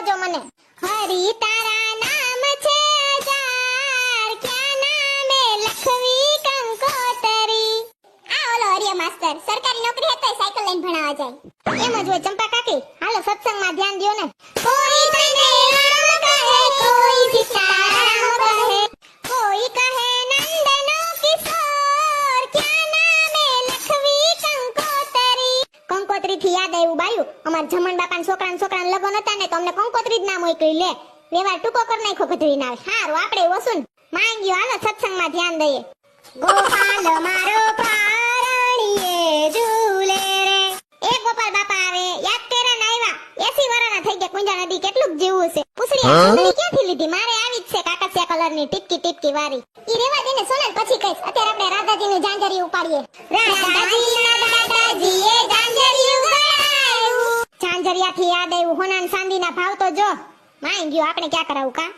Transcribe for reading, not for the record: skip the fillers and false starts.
જોજો મને. હરી તારા નામ છે હજાર, ક્યાં નામે લખવી કંકોતરી. આ ઓલો હરિયા માસ્ટર સરકારી નોકરી હતી સાયકલ લઈને ભણાવવા જાય. એમ જ હોય ચંપા કાકી. હાલો સત્સંગમાં ધ્યાન દ્યો ને. કોઈ તને રામ કહે, કોઈ સીતારામ કહે, કોઈ કહે નંદનો કિશોર, ક્યાં નામે લખવી કંકોતરી. કંકોત્રી થી યાદ આવ્યું બાયું, અમાર જમણ બાપાના છોકરાના લગન હતા ને તો અમને કંકોત્રી જ નામ મોકલી લે. વ્યવહાર ટૂંકો કરી નાખ્યો ગધરી ના. હારું આપણે વસુન માંગ્યો. હાલો સત્સંગમાં ધ્યાન દઈએ. ગોપાલ મારો પારણીએ ઝૂલે રે. એ ગોપાલ બાપા આવે યાદ તેરા ના આવ્યા. 80 વર્ષના થઈ ગયા. કુંજા નદી કેટલું જીવું છે. પૂછડી ક્યાંથી લીધી? મારે આવી જ છે કાકસિયા કલરની ટીપકી ટીપકી વાળી. ઈ રેવા દે ને સોનલ, પછી કઈશ. અત્યારે આપણે રાધાજીની ઝાંઝરી ઉપાડીએ. રાધાજીના દાદાજીએ ઝાંઝરી ઉપાડ્યું. ઝાંઝરિયાથી યાદ આવ્યું, હોના ને ચાંદીના ભાવ તો જો. માંગ્યો આપણે ક્યાં કરાવું કા.